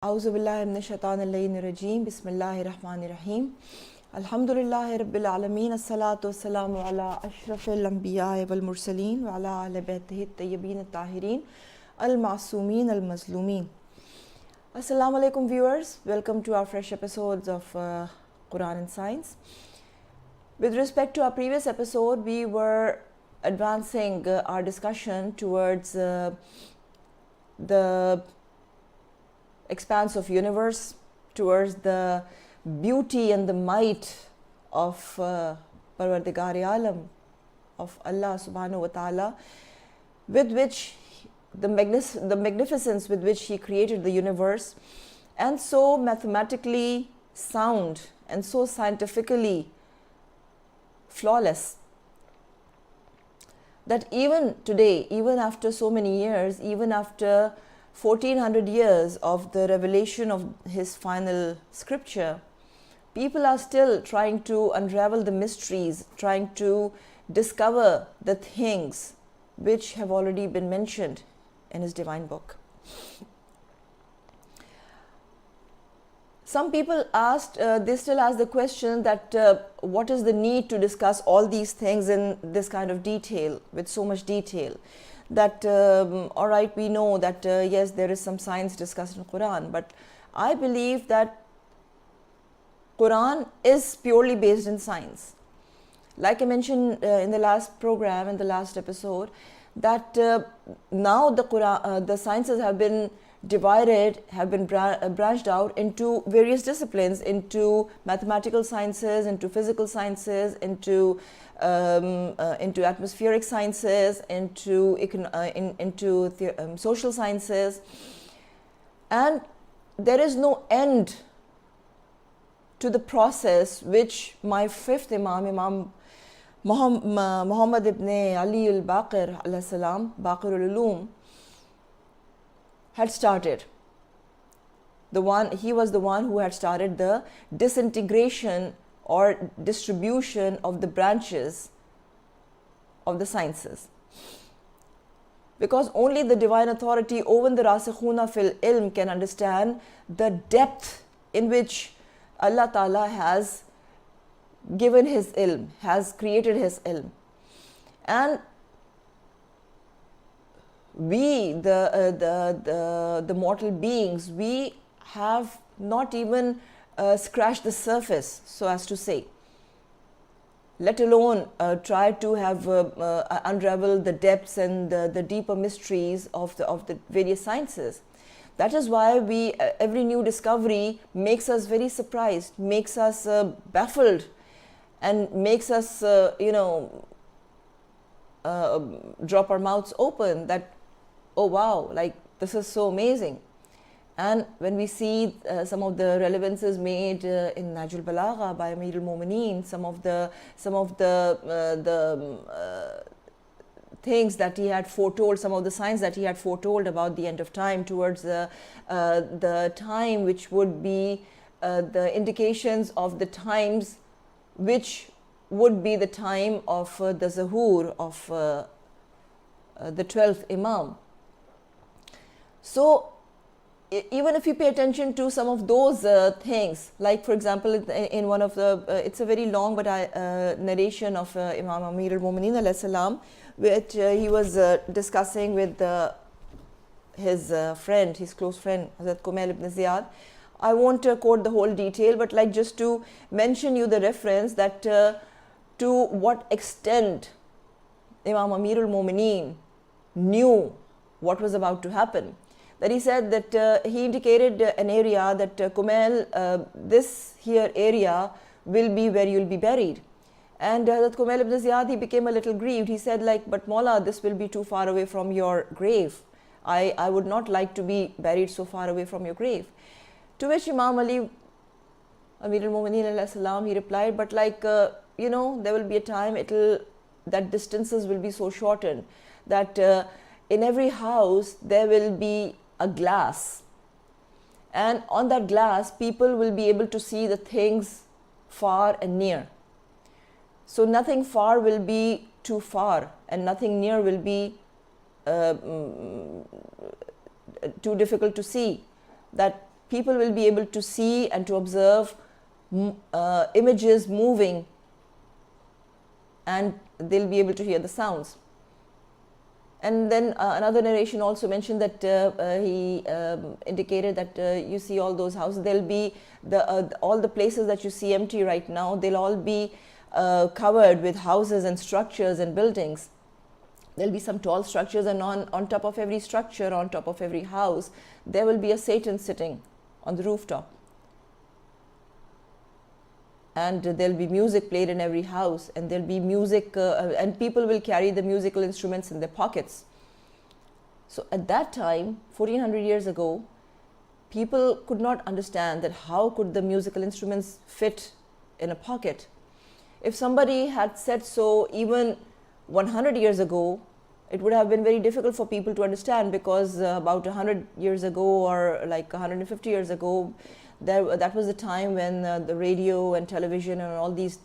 A'udhu billahi minash shaitanir rajeem. Bismillahir rahmanir rahim. Alhamdulillahi rabbil alameen. As-salatu was-salamu ala ashrafil anbiya'i wal mursaleen wa ala ahli baytihi at-tayyibin at-tahirin al-ma'sumin al-mazlumin. Assalamu alaikum viewers. Welcome to our fresh episodes of Quran and Science. With respect to our previous episode, we were advancing our discussion towards the expanse of universe, towards the beauty and the might of Parvardigari Alam, of Allah subhanahu wa ta'ala, with which the magnificence with which He created the universe, and so mathematically sound and so scientifically flawless, that even today, even after so many years, even after 1400 years of the revelation of His final scripture, people are still trying to unravel the mysteries, trying to discover the things which have already been mentioned in His divine book. Some people they still ask the question that what is the need to discuss all these things in this kind of detail, with so much detail? That all right, we know that yes, there is some science discussed in Quran, but I believe that Quran is purely based in science. Like I mentioned in the last program, in the last episode, that now the Quran, the sciences have been divided, have been branched out into various disciplines, into mathematical sciences, into physical sciences, into atmospheric sciences, into social sciences, and there is no end to the process which my fifth Imam Muhammad ibn Ali al-Baqir alayhi salam, Baqir al-Ulum, had started. He was the one who had started the disintegration or distribution of the branches of the sciences. Because only the divine authority over the Rasikhuna fil ilm can understand the depth in which Allah Ta'ala has given His ilm, has created His ilm. And we, the mortal beings, we have not even scratched the surface, so as to say, let alone try to have unravel the depths and the deeper mysteries of the various sciences. That is why every new discovery makes us very surprised, makes us baffled, and makes us drop our mouths open, that oh wow, like this is so amazing. And when we see some of the relevances made in Najul Balagha by Amir al-Mu'mineen, some of the things that he had foretold, some of the signs that he had foretold about the end of time, towards the time which would be the indications of the times which would be the time of the Zuhur of the 12th Imam. So even if you pay attention to some of those things, like for example in one of the, it's a very long but narration of Imam Amir al-Mu'mineen alayhi salam, which he was discussing with his friend, his close friend, Hazrat Kumail ibn Ziyad. I won't quote the whole detail, but like just to mention you the reference that to what extent Imam Amir al-Mu'mineen knew what was about to happen. That he said that he indicated an area that Kumail, this here area will be where you will be buried. And Hazrat Kumail ibn Ziyad, he became a little grieved. He said like, but Mawla, this will be too far away from your grave. I would not like to be buried so far away from your grave. To which Imam Ali, Amir al-Mu'mineen alayhi salam, he replied, but like, there will be a time that distances will be so shortened that in every house there will be a glass, and on that glass people will be able to see the things far and near. So nothing far will be too far and nothing near will be too difficult to see. That people will be able to see and to observe images moving, and they'll be able to hear the sounds. And then another narration also mentioned that he indicated that you see all those houses, there'll be all the places that you see empty right now, they'll all be covered with houses and structures and buildings. There'll be some tall structures, and on top of every structure, on top of every house, there will be a Satan sitting on the rooftop. And there'll be music played in every house, and there'll be music, and people will carry the musical instruments in their pockets. So at that time, 1400 years ago, people could not understand that how could the musical instruments fit in a pocket. If somebody had said so even 100 years ago, it would have been very difficult for people to understand, because about 100 years ago or like 150 years ago, that was the time when the radio and television and all these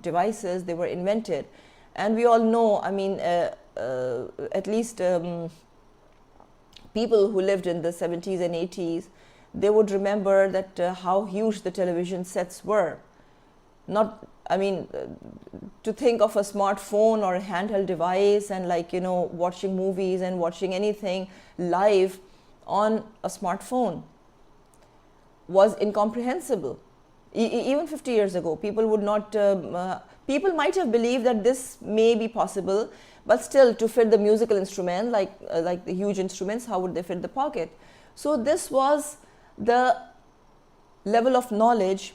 devices, they were invented. And we all know, I mean, at least people who lived in the 70s and 80s, they would remember that how huge the television sets were. Not, I mean, to think of a smartphone or a handheld device and, like, you know, watching movies and watching anything live on a smartphone was incomprehensible. Even 50 years ago, people would not, people might have believed that this may be possible, but still, to fit the musical instrument, like the huge instruments, how would they fit the pocket? So this was the level of knowledge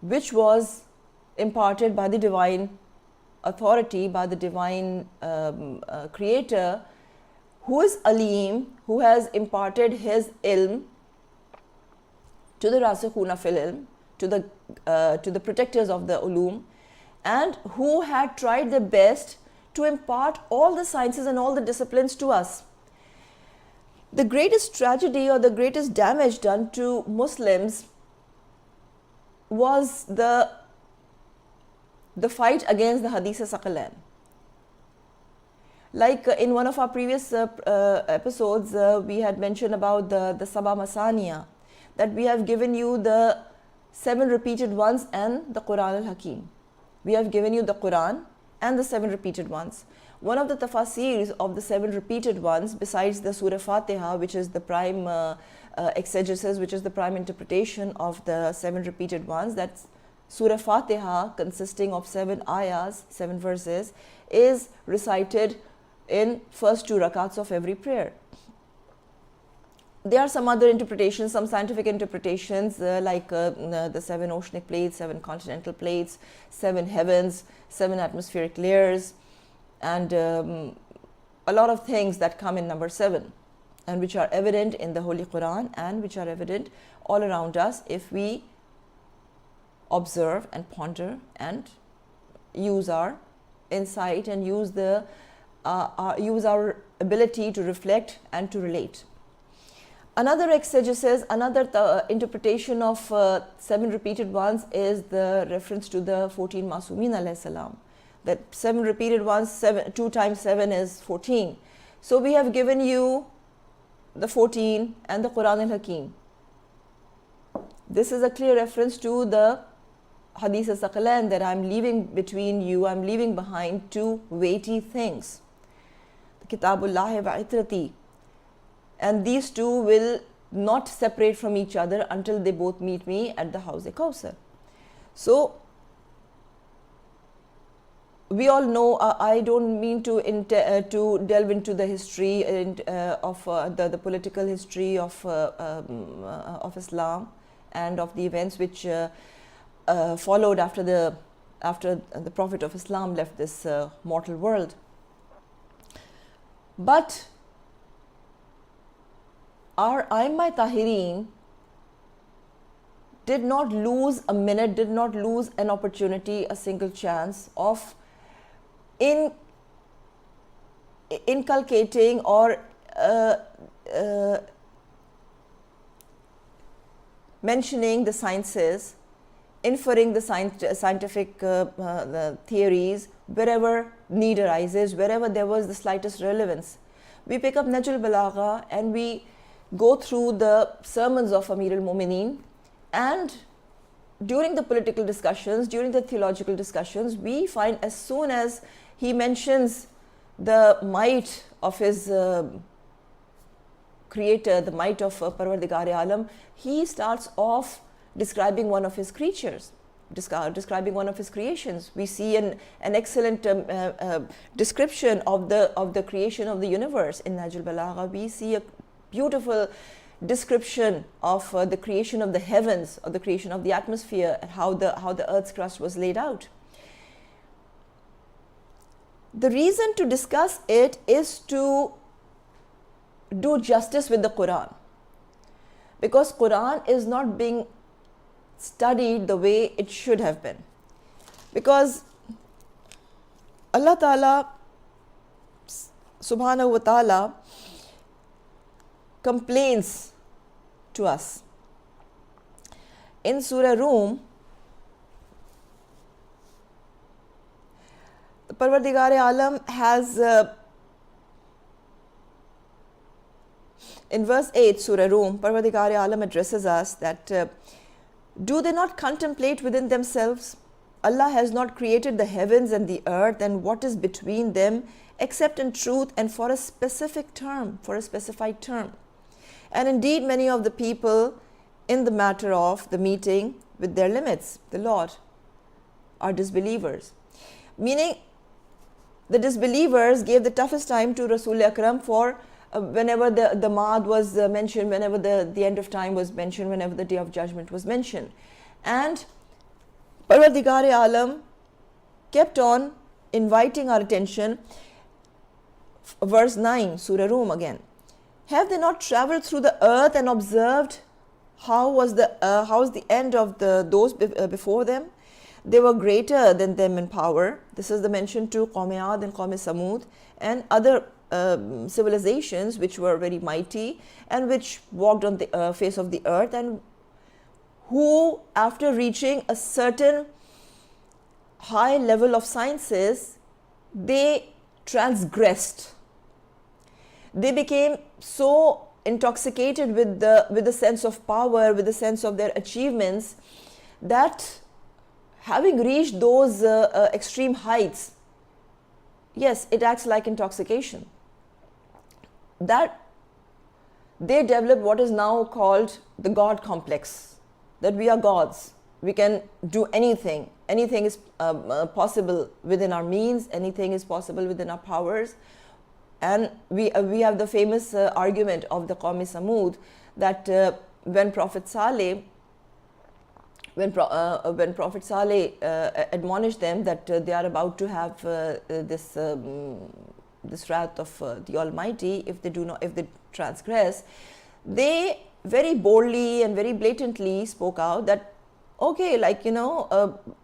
which was imparted by the divine authority, by the divine creator, who is Alim, who has imparted his ilm to the Rasikhuna fil ilm, to the protectors of the ulum, and who had tried their best to impart all the sciences and all the disciplines to us. The greatest tragedy or the greatest damage done to Muslims was the fight against the Hadith Saqalain. Like in one of our previous episodes, we had mentioned about the Sabah Masaniya, that we have given you the 7 repeated ones and the Quran al-Hakim. We have given you the Quran and the 7 repeated ones. One of the tafasirs of the 7 repeated ones, besides the Surah Fatiha, which is the prime exegesis, which is the prime interpretation of the 7 repeated ones, that's Surah Fatiha, consisting of 7 ayahs, 7 verses, is recited in first 2 rakats of every prayer. There are some other interpretations, some scientific interpretations, like the 7 oceanic plates, 7 continental plates, 7 heavens, 7 atmospheric layers, and a lot of things that come in number 7, and which are evident in the Holy Quran, and which are evident all around us if we observe and ponder and use our insight and use our ability to reflect and to relate. Another exegesis, another interpretation of 7 repeated ones is the reference to the 14 Masumeen alayhi salam. That 7 repeated ones, 2 times 7 is 14. So we have given you the 14 and the Quran al-Hakim. This is a clear reference to the Hadith al-Saqalain, that I'm leaving between you, I'm leaving behind 2 weighty things. The Kitabullah wa Itrati. And these 2 will not separate from each other until they both meet me at the House Kausar. So we all know, I don't mean to delve into the history of the political history of Islam and of the events which followed after the Prophet of Islam left this mortal world. But our Aimma Tahirin did not lose a minute, did not lose an opportunity, a single chance of inculcating or mentioning the sciences, inferring the scientific the theories wherever need arises, wherever there was the slightest relevance. We pick up Najul Balagha and we go through the sermons of Amir al-Mu'mineen, and during the political discussions, during the theological discussions, we find as soon as he mentions the might of his creator, the might of Parwardigare-Alam, he starts off describing one of his creatures, describing one of his creations. We see an excellent description of the creation of the universe in Nahj al-Balagha. We see a beautiful description of the creation of the heavens, or the creation of the atmosphere, and how the earth's crust was laid out. The reason to discuss it is to do justice with the Quran, because Quran is not being studied the way it should have been, because Allah Ta'ala subhanahu wa ta'ala complains to us in Surah Rum. The Parwardigare-Alam has in verse 8, Surah Rum, Parwardigare-Alam addresses us that do they not contemplate within themselves? Allah has not created the heavens and the earth and what is between them except in truth and for a specific term, for a specified term. And indeed many of the people in the matter of the meeting with their limits, the Lord, are disbelievers. Meaning the disbelievers gave the toughest time to Rasul Akram for whenever the Maad was mentioned, whenever the end of time was mentioned, whenever the day of judgment was mentioned. And Parwardigare-Alam kept on inviting our attention. Verse 9, Surah Rum again. Have they not traveled through the earth and observed how was the end of those before them? They were greater than them in power. This is the mention to Qawm Aad and Qawm Samud and other civilizations which were very mighty and which walked on the face of the earth, and who, after reaching a certain high level of sciences, they transgressed. They became so intoxicated with the sense of power, with the sense of their achievements, that having reached those extreme heights, yes, it acts like intoxication. That they developed what is now called the God complex, that we are gods, we can do anything, anything is possible within our means, anything is possible within our powers. And we have the famous argument of the Qawm Samud that when Prophet Saleh admonished them that they are about to have this wrath of the Almighty if they transgress, they very boldly and very blatantly spoke out that, okay, like,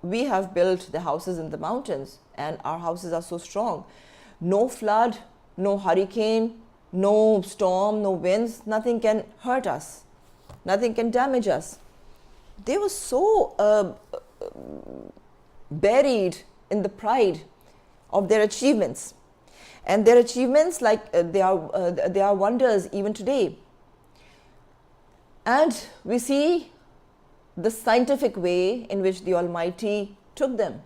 we have built the houses in the mountains and our houses are so strong. No flood, no hurricane, no storm, no winds, nothing can hurt us, nothing can damage us. They were so buried in the pride of their achievements, and their achievements, like they are wonders even today. And we see the scientific way in which the Almighty took them.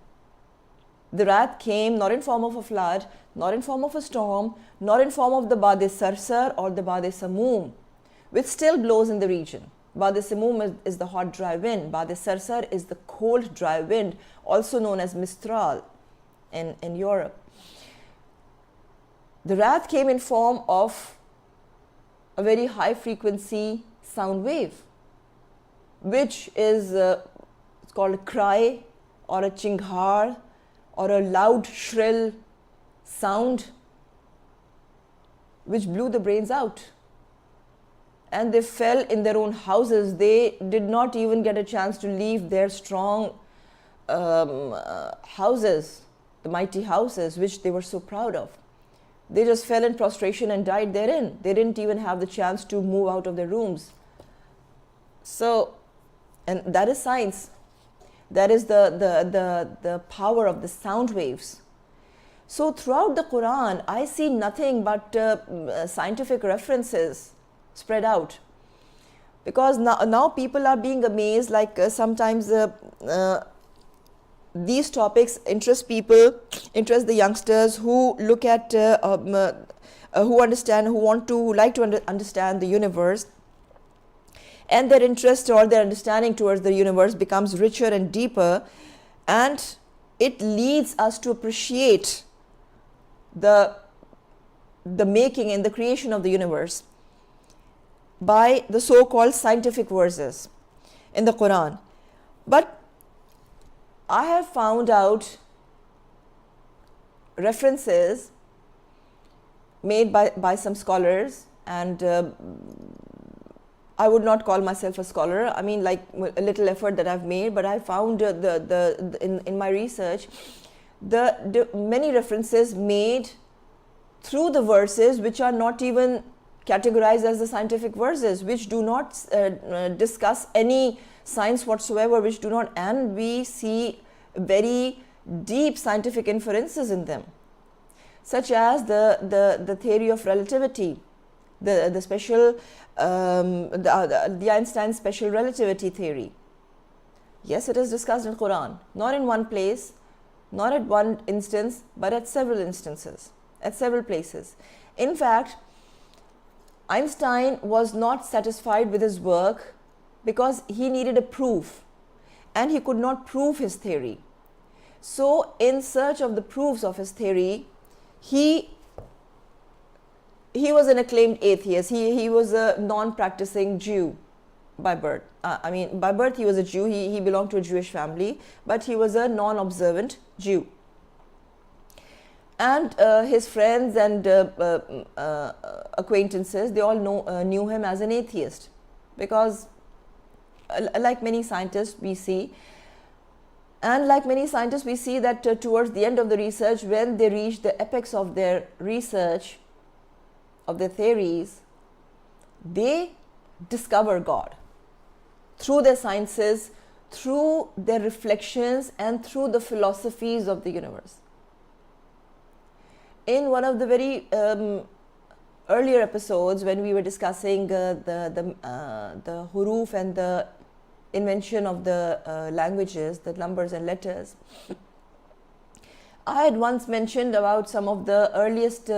The wrath came not in form of a flood, not in form of a storm, not in form of the Bade Sarsar or the Bade Samoom, which still blows in the region. Bade Samoom is the hot dry wind. Bade Sarsar is the cold dry wind, also known as Mistral in Europe. The wrath came in form of a very high frequency sound wave, which is it's called a cry or a chinghar or a loud shrill sound, which blew the brains out. And they fell in their own houses. They did not even get a chance to leave their strong houses, the mighty houses which they were so proud of. They just fell in prostration and died therein. They didn't even have the chance to move out of their rooms. So, and that is science. That is the power of the sound waves. So throughout the Quran, I see nothing but scientific references spread out. Because now people are being amazed, like sometimes these topics interest people, interest the youngsters who look at, who understand, who like to understand the universe, and their interest or their understanding towards the universe becomes richer and deeper, and it leads us to appreciate the making and the creation of the universe by the so-called scientific verses in the Quran. But I have found out references made by some scholars, and I would not call myself a scholar. I mean, like a little effort that I've made, but I found in my research the many references made through the verses which are not even categorized as the scientific verses, which do not discuss any science whatsoever, which do not, and we see very deep scientific inferences in them, such as the theory of relativity, the special the Einstein special relativity theory. Yes, it is discussed in Quran, not in one place, not at one instance, but at several instances, at several places. In fact, Einstein was not satisfied with his work because he needed a proof, and he could not prove his theory. So in search of the proofs of his theory, he was an acclaimed atheist. He was a non-practicing Jew by birth. I mean, by birth he was a Jew. He belonged to a Jewish family, but he was a non-observant Jew. And his friends and acquaintances, they all knew him as an atheist, because like many scientists we see, that towards the end of the research, when they reach the apex of their research, of their theories, they discover God through their sciences, through their reflections, and through the philosophies of the universe. In one of the very earlier episodes, when we were discussing the huruf and the invention of the languages, the numbers and letters, I had once mentioned about some of the earliest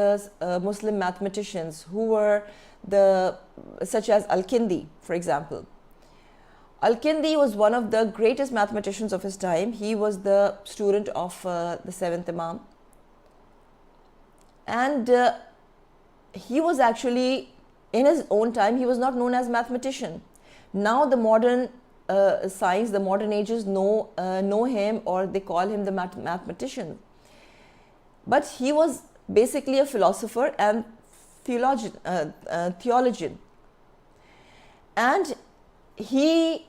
Muslim mathematicians who were such as Al-Kindi, for example. Al-Kindi was one of the greatest mathematicians of his time. He was the student of the seventh Imam. And he was actually, in his own time, he was not known as mathematician. Now the modern science, the modern ages know him, or they call him the mathematician. But he was basically a philosopher and theologian. And he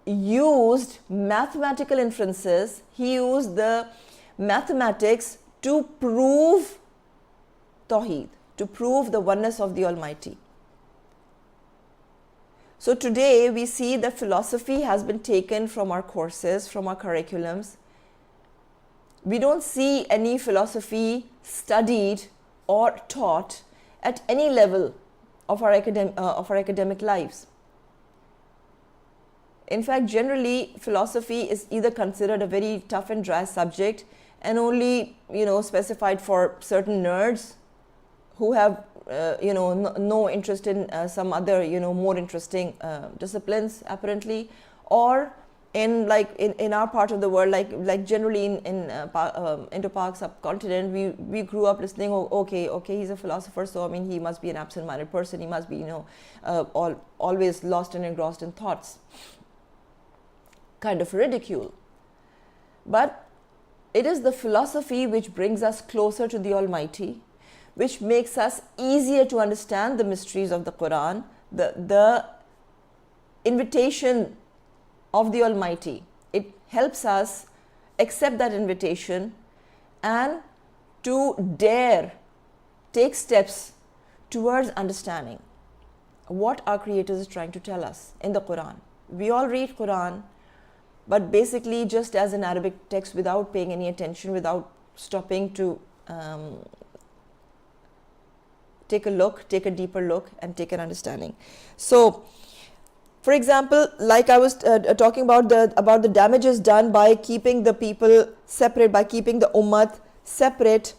used mathematical inferences, he used the mathematics to prove Tawheed, to prove the oneness of the Almighty. So today we see that philosophy has been taken from our courses, from our curriculums. We don't see any philosophy studied or taught at any level of our academic lives. In fact, generally philosophy is either considered a very tough and dry subject and only specified for certain nerds who have no interest in some other more interesting disciplines apparently, or in our part of the world, like generally in Indo-Pak subcontinent, we grew up listening, okay, he's a philosopher, so I mean he must be an absent-minded person, he must be always lost and engrossed in thoughts, kind of ridicule. But it is the philosophy which brings us closer to the Almighty, which makes us easier to understand the mysteries of the Quran, the invitation of the Almighty. It helps us accept that invitation and to dare take steps towards understanding what our Creator is trying to tell us in the Quran. We all read Quran, but basically just as an Arabic text, without paying any attention, without stopping to take a look, take a deeper look, and take an understanding. So, for example, like I was talking about the damages done by keeping the people separate, by keeping the ummah separate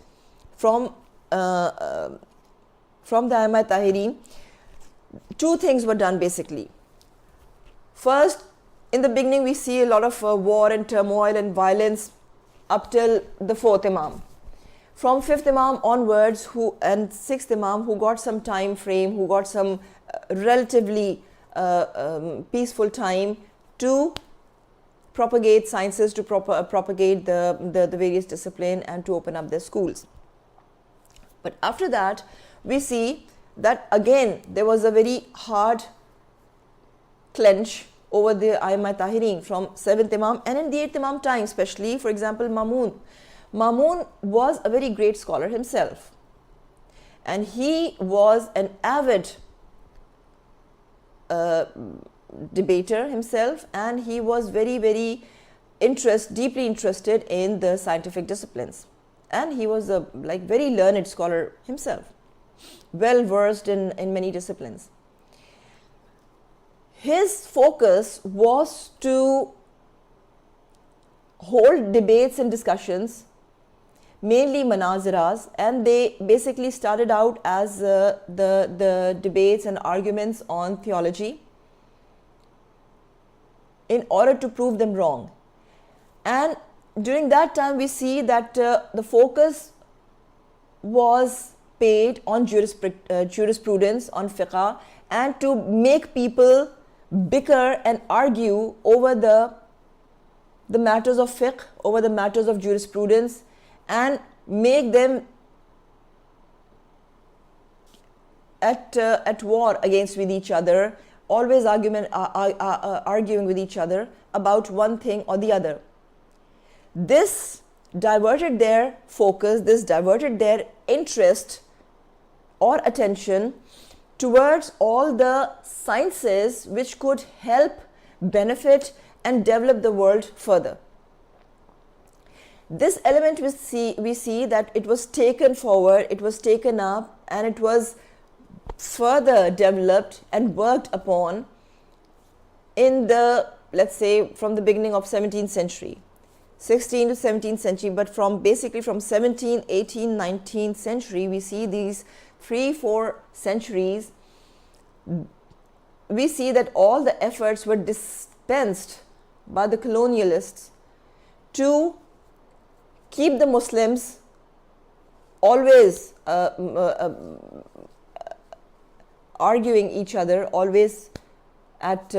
from the Aimma Tahirin. Two things were done basically. First, in the beginning we see a lot of war and turmoil and violence up till the fourth Imam. From fifth Imam onwards, and sixth Imam, who got some time frame, who got some relatively peaceful time to propagate sciences, to propagate the various discipline, and to open up their schools. But after that, we see that again there was a very hard clench over the Aimma Tahirin from 7th Imam, and in the 8th Imam time especially. For example, Mamun was a very great scholar himself, and he was an avid debater himself, and he was very, very deeply interested in the scientific disciplines, and he was a very learned scholar himself, well versed in many disciplines. His focus was to hold debates and discussions, mainly manaziras, and they basically started out as the debates and arguments on theology in order to prove them wrong. And during that time we see that the focus was paid on jurisprudence, on fiqh, and to make people bicker and argue over the matters of fiqh, over the matters of jurisprudence, and make them at war against with each other, always arguing with each other about one thing or the other. This diverted their focus, this diverted their interest or attention towards all the sciences which could help, benefit, and develop the world further. This element we see that it was taken forward, it was taken up, and it was further developed and worked upon in the, let's say, from the beginning of 17th century, 16th to 17th century, but from 17th, 18th, 19th century, we see these 3-4 centuries, we see that all the efforts were dispensed by the colonialists to keep the Muslims always arguing each other, always at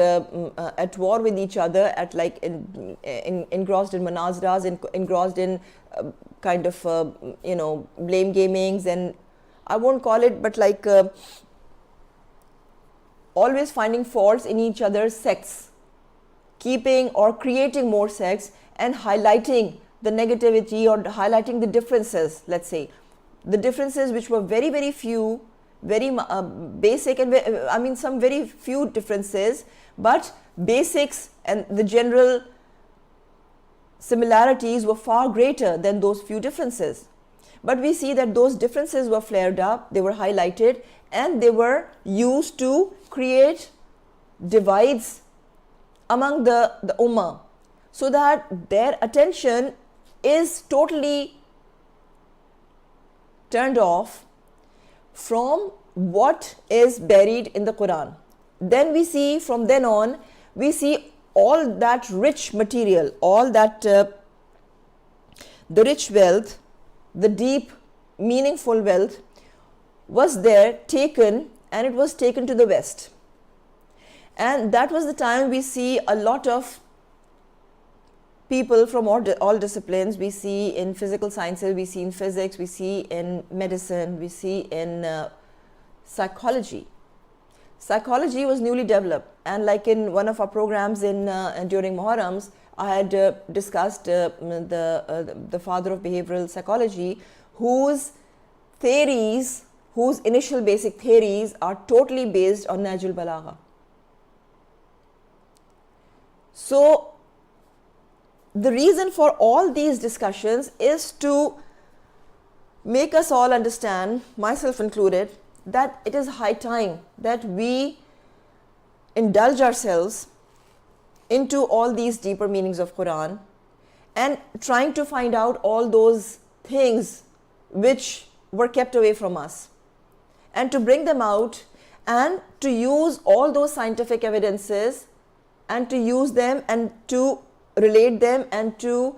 war with each other, engrossed in manaziras, engrossed in kind of blame gamings, and I won't call it, but always finding faults in each other's sects, keeping or creating more sects, and highlighting the negativity or highlighting the differences, let's say, the differences which were very, very few, very basic, and some very few differences, but basics and the general similarities were far greater than those few differences. But we see that those differences were flared up, they were highlighted, and they were used to create divides among the ummah, so that their attention is totally turned off from what is buried in the Quran. Then we see, from then on, we see all that rich material, all that the rich wealth, the deep, meaningful wealth was there taken, and it was taken to the West. And that was the time we see a lot of people from all disciplines. We see in physical sciences, we see in physics, we see in medicine, we see in psychology. Psychology was newly developed, and like in one of our programs during Muharrams, I had discussed the father of behavioral psychology, whose initial basic theories are totally based on Nahjul Balagha. So the reason for all these discussions is to make us all understand, myself included, that it is high time that we indulge ourselves into all these deeper meanings of Quran and trying to find out all those things which were kept away from us, and to bring them out and to use all those scientific evidences and to use them and to relate them and to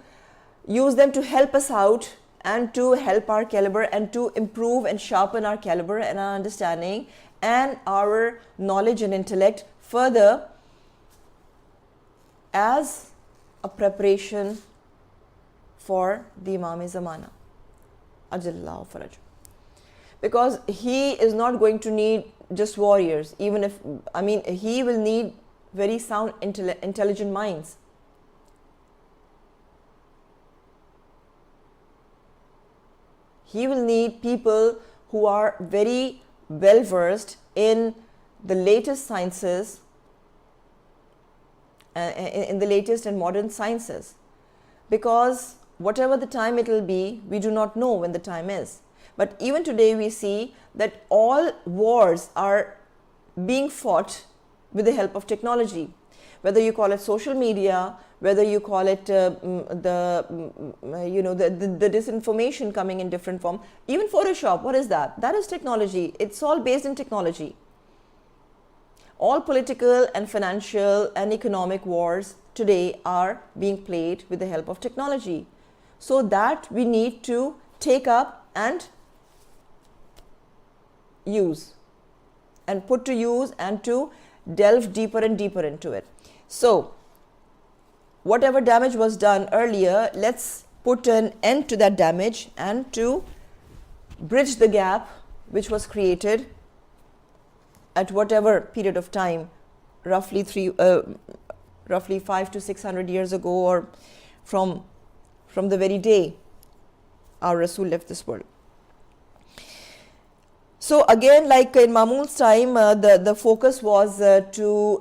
use them to help us out and to help our caliber and to improve and sharpen our caliber and our understanding and our knowledge and intellect further as a preparation for the Imam-e-Zamana, Ajallahu Faraj. Because he is not going to need just warriors, even if, he will need very sound, intelligent minds. He will need people who are very well versed in the latest sciences, in the latest and modern sciences. Because whatever the time it will be, we do not know when the time is. But even today we see that all wars are being fought with the help of technology. Whether you call it social media, whether you call it the disinformation coming in different form, even Photoshop, what is that? That is technology. It's all based in technology. All political and financial and economic wars today are being played with the help of technology. So that we need to take up and use and put to use and to delve deeper and deeper into it. So whatever damage was done earlier, let's put an end to that damage and to bridge the gap which was created at whatever period of time, roughly 500 to 600 years ago, or from the very day our Rasul left this world. So again, like in Mamun's time, the focus was to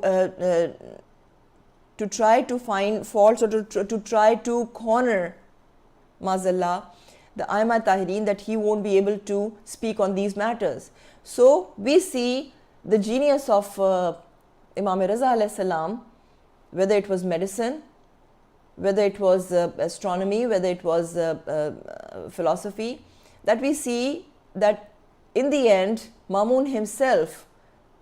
try to find faults, or to try to corner Mazallah, the Aima Tahirin, that he won't be able to speak on these matters. So we see the genius of Imam Raza alayhi salam, whether it was medicine, whether it was astronomy, whether it was philosophy, that we see that in the end Mamun himself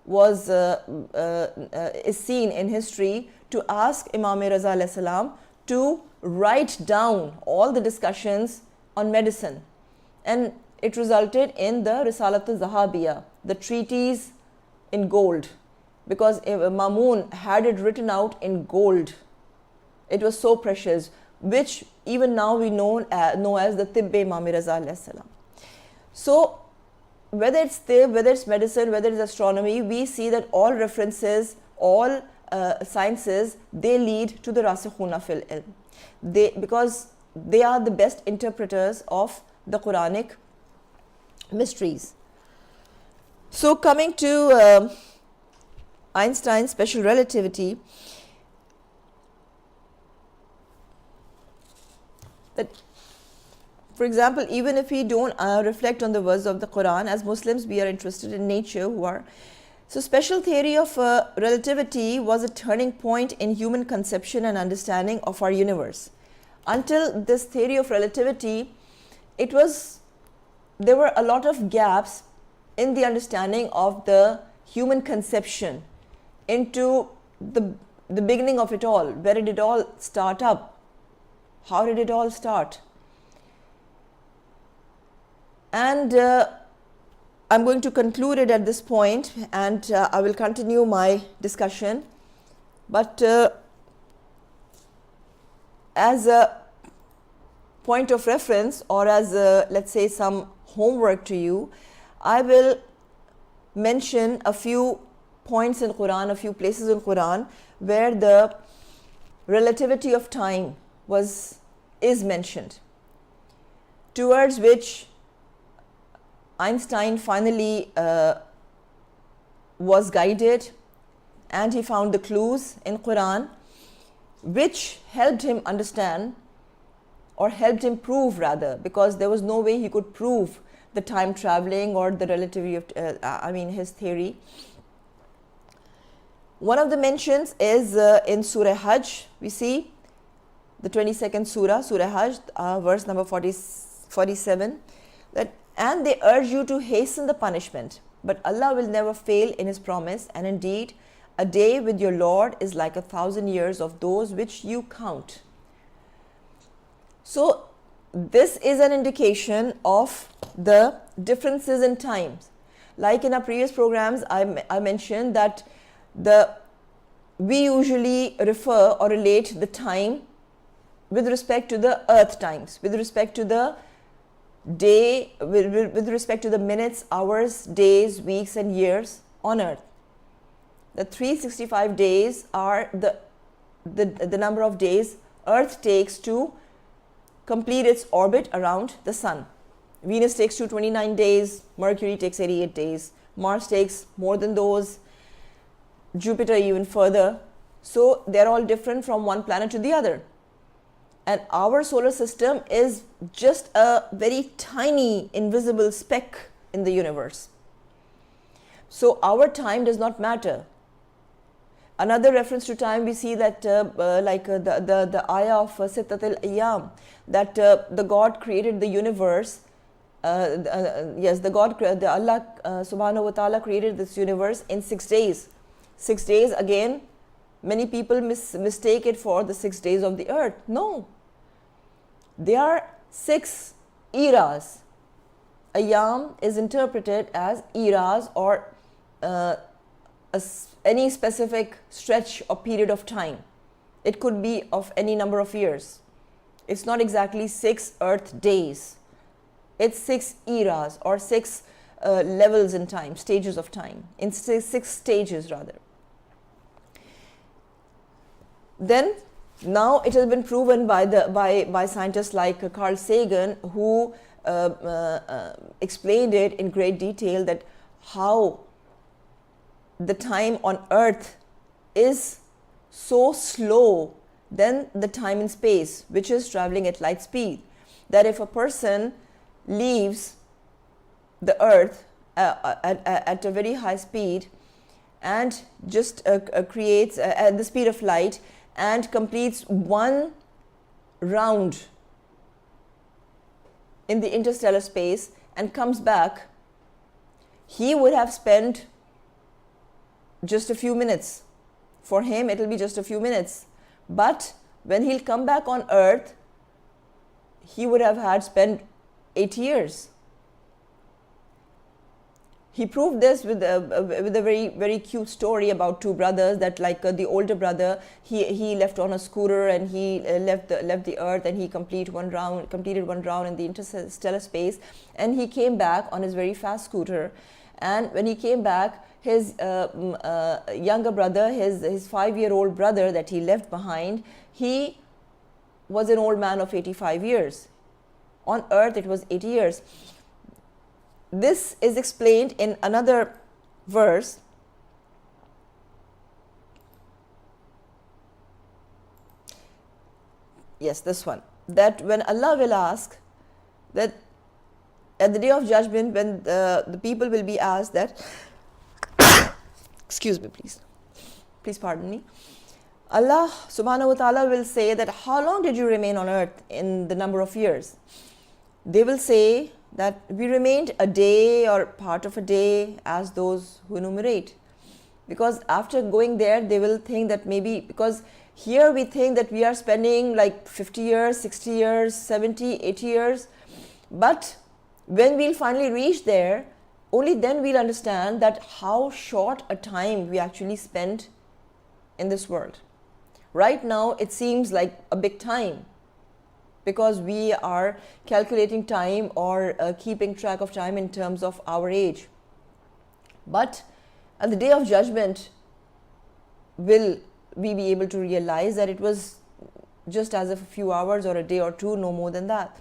was is seen in history to ask Imam Raza alayhi salam to write down all the discussions on medicine, and it resulted in the Risalatul Zahabiyah, the treatise in gold, because Mamun had it written out in gold. It was so precious, which even now we know as the Tibbe Imam Raza alayhi salam. So whether it's Tib, whether it's medicine, whether it's astronomy, we see that all references, all sciences, they lead to the Rasikhuna fil ilm. Because they are the best interpreters of the Quranic mysteries. So coming to Einstein's special relativity, that, for example, even if we don't reflect on the words of the Quran, as Muslims we are interested in nature, so special theory of relativity was a turning point in human conception and understanding of our universe. Until this theory of relativity, there were a lot of gaps in the understanding of the human conception into the beginning of it all. Where did it all start up? How did it all start? And I'm going to conclude it at this point, and I will continue my discussion. But as a point of reference, or as let's say some homework to you, I will mention a few points in Quran, a few places in Quran where the relativity of time is mentioned, towards which Einstein finally was guided, and he found the clues in Quran which helped him understand, or helped him prove rather, because there was no way he could prove the time traveling or the relativity of, his theory. One of the mentions is in Surah Hajj. We see the 22nd Surah, Surah Hajj, verse number 47, that, and they urge you to hasten the punishment, but Allah will never fail in His promise, and indeed, a day with your Lord is like 1,000 years of those which you count. So, this is an indication of the differences in times. Like in our previous programs, I mentioned that we usually refer or relate the time with respect to the earth times, with respect to the day, with respect to the minutes, hours, days, weeks and years on earth. The 365 days are the number of days earth takes to complete its orbit around the sun. Venus takes 229 days, Mercury takes 88 days, Mars takes more than those, Jupiter even further. So they're all different from one planet to the other. And our solar system is just a very tiny invisible speck in the universe. So our time does not matter. Another reference to time, we see that the ayah of Sittat al-Ayyam, that the God created the universe. Allah subhanahu wa ta'ala created this universe in 6 days. 6 days, again, many people mistake it for the 6 days of the earth. No, they are 6 eras. Ayyam is interpreted as eras, or any specific stretch or period of time. It could be of any number of years. It's not exactly 6 earth days. It's 6 eras, or 6 levels in time, stages of time, in 6 stages rather. Then now it has been proven by scientists like Carl Sagan, who explained it in great detail, that how the time on earth is so slow than the time in space, which is traveling at light speed, that if a person leaves the earth at a very high speed and just creates at the speed of light and completes one round in the interstellar space and comes back, he would have spent just a few minutes. For him, it will be just a few minutes. But when he'll come back on earth, he would have had spent 8 years. He proved this with a very, very cute story about 2 brothers, that the older brother, he left on a scooter and he left the earth, and he completed one round in the interstellar space, and he came back on his very fast scooter. And when he came back, his younger brother, his 5-year-old brother that he left behind, he was an old man of 85 years. On earth, it was 80 years. This is explained in another verse. Yes, this one. That when Allah will ask, that at the day of judgment, when the people will be asked that, excuse me, please pardon me. Allah subhanahu wa ta'ala will say that, how long did you remain on earth in the number of years? They will say that we remained a day or part of a day, as those who enumerate. Because after going there, they will think that maybe, because here we think that we are spending like 50 years, 60 years, 70, 80 years. But when we'll finally reach there, only then we'll understand that how short a time we actually spent in this world. Right now, it seems like a big time, because we are calculating time or keeping track of time in terms of our age. But at the day of judgment, will we be able to realize that it was just as of a few hours or a day or two, no more than that.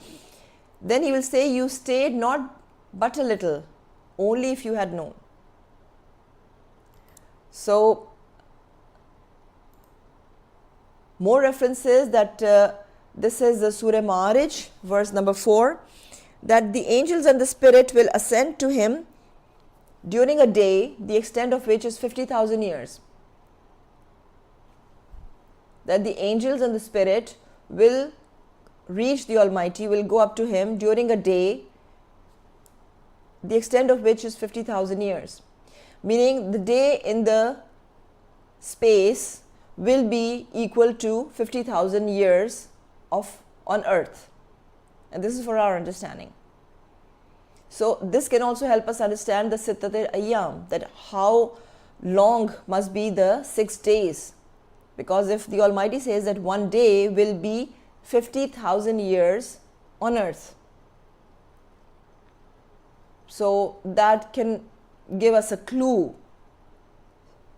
Then he will say, you stayed not but a little, only if you had known. So, more references that this is the Surah Ma'arij, verse number 4. that the angels and the spirit will ascend to him during a day, the extent of which is 50,000 years. That the angels and the spirit will reach the Almighty, will go up to him during a day, the extent of which is 50,000 years. Meaning the day in the space will be equal to 50,000 years of on earth. And this is for our understanding. So this can also help us understand the Sittat al-Ayyam, that how long must be the 6 days. Because if the Almighty says that one day will be 50,000 years on earth, so that can give us a clue.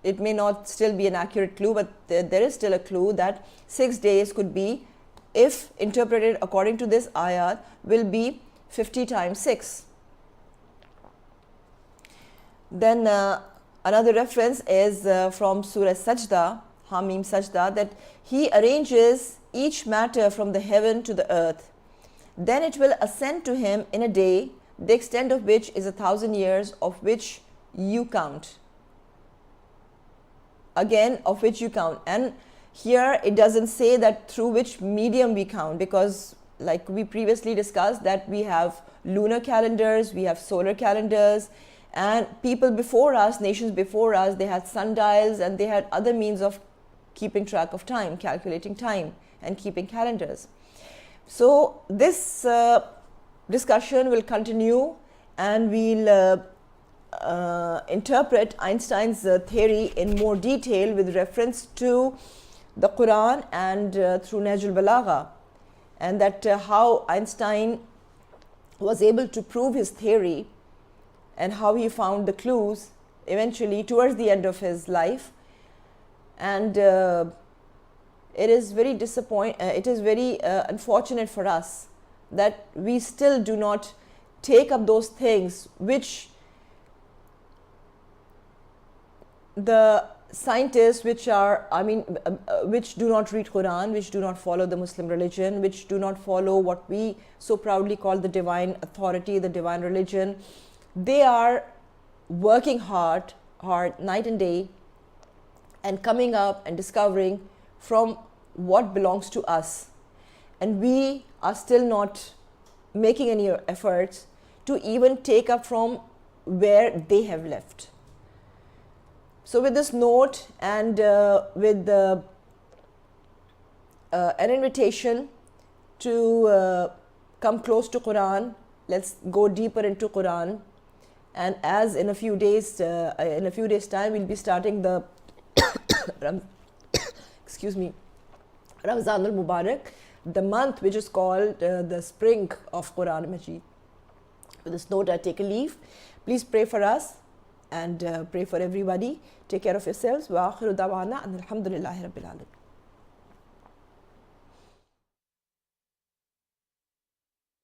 It may not still be an accurate clue, but there is still a clue that 6 days could be, if interpreted according to this ayat, will be 50 times 6. Then another reference is from Surah Sajda, Hamim Sajda, that he arranges each matter from the heaven to the earth. Then it will ascend to him in a day, the extent of which is 1,000 years, of which you count. Again, of which you count. And here it doesn't say that through which medium we count, because like we previously discussed, that we have lunar calendars, we have solar calendars, and people before us, nations before us, they had sundials and they had other means of keeping track of time, calculating time and keeping calendars. So this discussion will continue, and we'll interpret Einstein's theory in more detail with reference to the Quran and through Nahj al-Balagha, and that how Einstein was able to prove his theory and how he found the clues eventually towards the end of his life. And it is very unfortunate for us that we still do not take up those things which the scientists which do not read Quran, which do not follow the Muslim religion, which do not follow what we so proudly call the divine authority, the divine religion, they are working hard night and day and coming up and discovering from what belongs to us, and we are still not making any efforts to even take up from where they have left. So with this note, and with an invitation to come close to Quran, let's go deeper into Quran. And as in a few days time, we'll be starting the Ramzan al-Mubarak, the month which is called the spring of Quran Majid. With this note, I take a leave. Please pray for us and pray for everybody. Take care of yourselves. Wa akhiru da'wana and alhamdulillahi rabbil alamin.